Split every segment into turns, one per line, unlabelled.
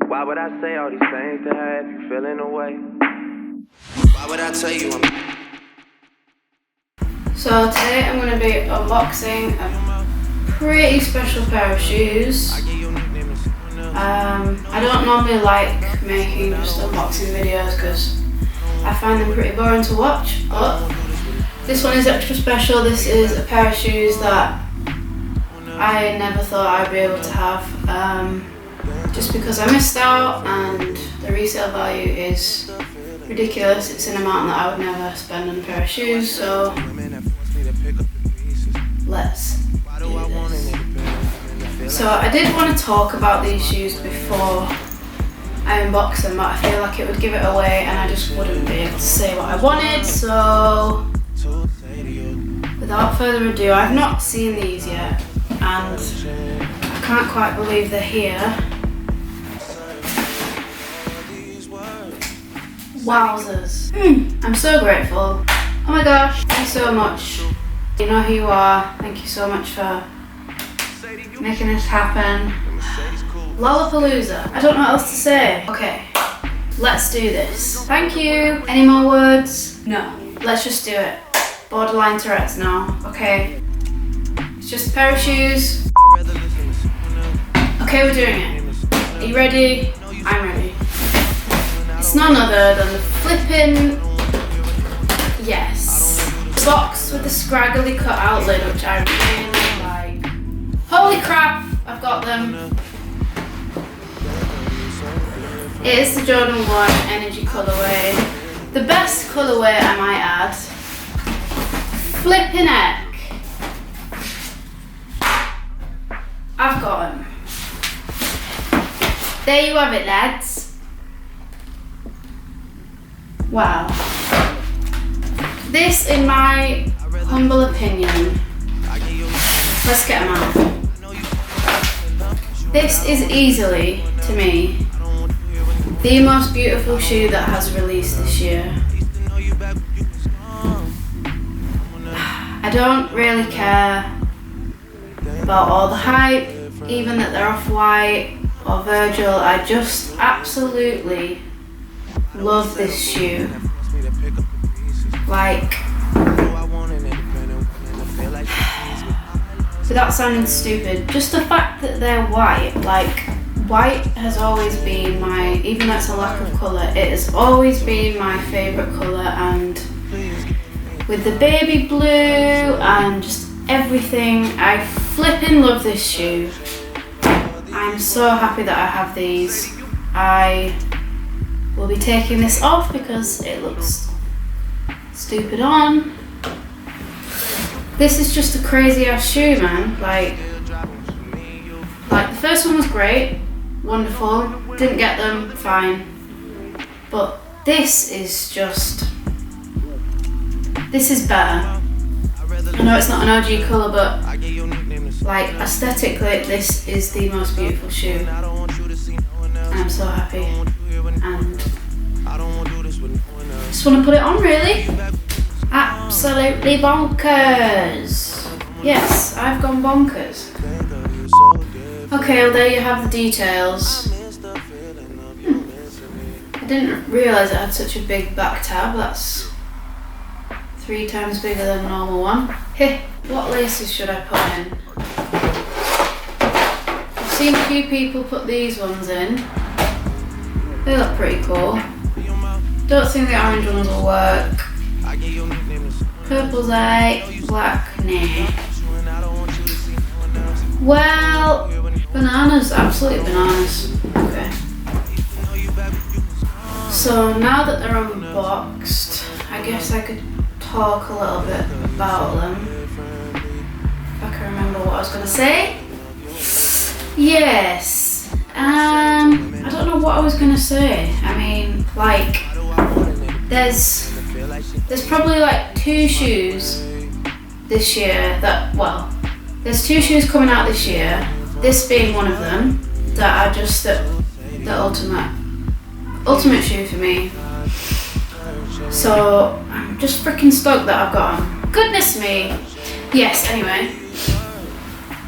Why would I say all these things to have you feeling away? Why would I tell you
So today I'm going to be unboxing a pretty special pair of shoes. I don't normally like making just unboxing videos because I find them pretty boring to watch, but this one is extra special. This is a pair of shoes that I never thought I'd be able to have, just because I missed out, and the resale value is ridiculous. It's an amount that I would never spend on a pair of shoes, so let's do this. So I did want to talk about these shoes before I unbox them, but I feel like it would give it away and I just wouldn't be able to say what I wanted, so without further ado, I've not seen these yet and I can't quite believe they're here. Wowzers. I'm so grateful. Oh my gosh, thank you so much. You know who you are. Thank you so much for making this happen. Lollapalooza. I don't know what else to say. Okay, let's do this. Thank you. Any more words? No. Let's just do it. Borderline Tourette's now. Okay. It's just a pair of shoes. Okay, we're doing it. Are you ready? I'm ready. It's none other than the flippin', yes, box with the scraggly cut out lid, which I really like. Holy crap, I've got them. It is the Jordan 1 Energy colourway. The best colourway, I might add. Flippin' heck. I've got them. There you have it, lads. Wow. This, in my humble opinion, let's get them out. This is easily, to me, the most beautiful shoe that has released this year. I don't really care about all the hype, even that they're Off-White or Virgil. I just absolutely love this shoe. Like, without sounding stupid, just the fact that they're white, like, white has always been my, even though it's a lack of colour, it has always been my favourite colour, and with the baby blue and just everything, I flippin' love this shoe. I'm so happy that I have these. I will be taking this off because it looks stupid on. This is just a crazy ass shoe, man. Like the first one was great, wonderful, didn't get them, fine. But this is better. I know it's not an OG colour, but like aesthetically, this is the most beautiful shoe. And I'm so happy. And just want to put it on, really. Absolutely bonkers. Yes, I've gone bonkers. Okay, well, there you have the details. I didn't realise it had such a big back tab. That's 3 times bigger than the normal one. Hey, what laces should I put in? I've seen a few people put these ones in. They look pretty cool. Don't think the orange ones will work. Purple's out, black, nah. Well, bananas, absolutely bananas. Okay. So now that they're unboxed, I guess I could talk a little bit about them. If I can remember what I was going to say. Yes. I don't know what I was going to say. I mean, like, there's probably like 2 shoes this year that, well, there's 2 shoes coming out this year, this being one of them, that are just the ultimate shoe for me. So I'm just freaking stoked that I've got them. Goodness me. Yes, anyway.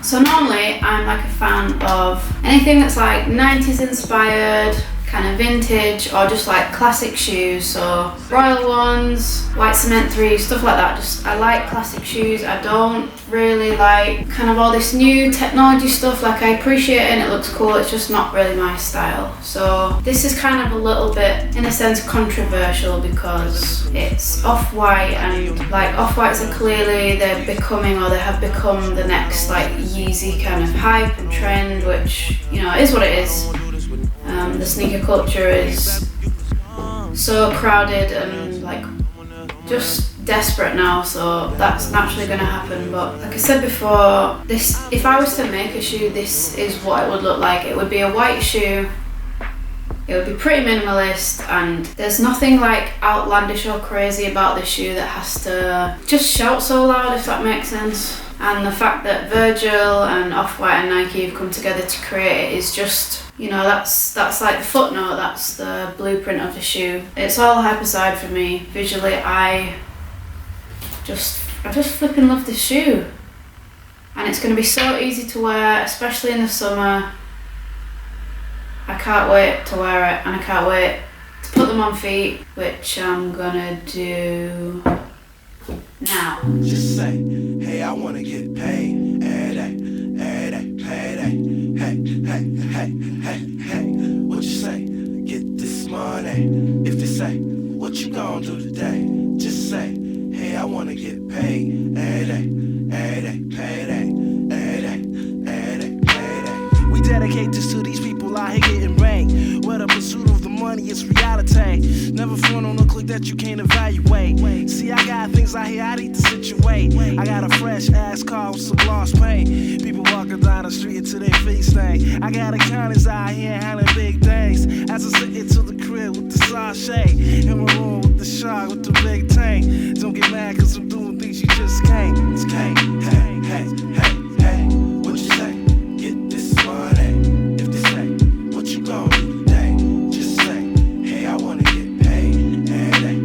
So normally I'm like a fan of anything that's like 90s inspired, kind of vintage, or just like classic shoes. So Royal ones, white cement 3, stuff like that. Just I like classic shoes. I don't really like kind of all this new technology stuff. Like, I appreciate it and it looks cool, it's just not really my style. So this is kind of a little bit, in a sense, controversial because it's Off-White, and like Off-Whites are clearly, they're becoming, or they have become, the next like Yeezy kind of hype and trend, which, you know, is what it is. The sneaker culture is so crowded and like just desperate now, so that's naturally going to happen. But like I said before, this, if I was to make a shoe, this is what it would look like. It would be a white shoe, it would be pretty minimalist, and there's nothing like outlandish or crazy about this shoe that has to just shout so loud, if that makes sense. And the fact that Virgil and Off-White and Nike have come together to create it is just, you know, that's like the footnote, that's the blueprint of the shoe. It's all hype aside for me. Visually, I just flipping love this shoe. And it's going to be so easy to wear, especially in the summer. I can't wait to wear it, and I can't wait to put them on feet, which I'm gonna do now.
Just say, hey, I wanna get paid. Hey, payday. Hey. What you say? Get this money. If they say, what you gonna do today? Just say, hey, I wanna get paid. Payday. We dedicate this to these people out here getting ranked. Where the pursuit of the money is reality. Never front on a click that you can't evaluate. See, I got things out here I need to situate. I got a fresh ass car with some lost paint. People walking down the street until their feet stain. I got accountants out here handling big things. As I sit into the crib with the sachet. In my room with the shark with the big tank. Don't get mad cause I'm doing things you just can't. It's can't. Hey. What you say? Get this money. If they say, what you gonna do today? Just say, hey, I wanna get paid. Payday.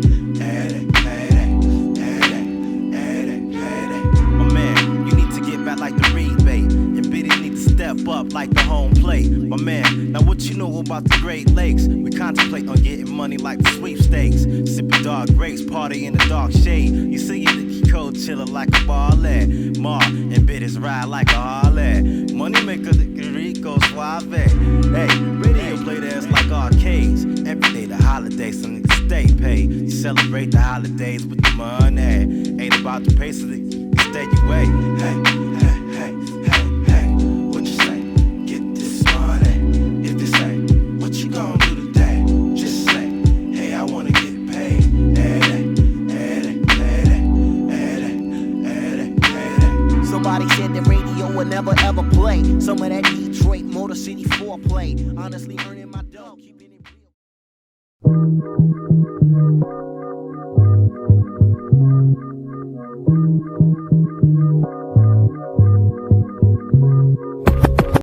My man, you need to get back like the rebate. And Biddy need to step up like the home plate. My man, now what you know about the Great Lakes? We contemplate on getting money like the sweepstakes. Sipping dark grapes, party in the dark shade. You see it, the cold chillin' like a ballet. Mar and Biddy's ride like a Harley. Money maker, the Rico Suave. Hey, radio play that's like arcades. Every day the holidays, some niggas stay paid. You celebrate the holidays with the money. Ain't about the pace of it, you stay your way. Hey. What you say? Get this money. If they say, what you gonna do today? Just say, hey, I wanna get paid.
Somebody said the radio would never ever play some of that Detroit Motor City foreplay. Honestly, earning my dough, keeping it real.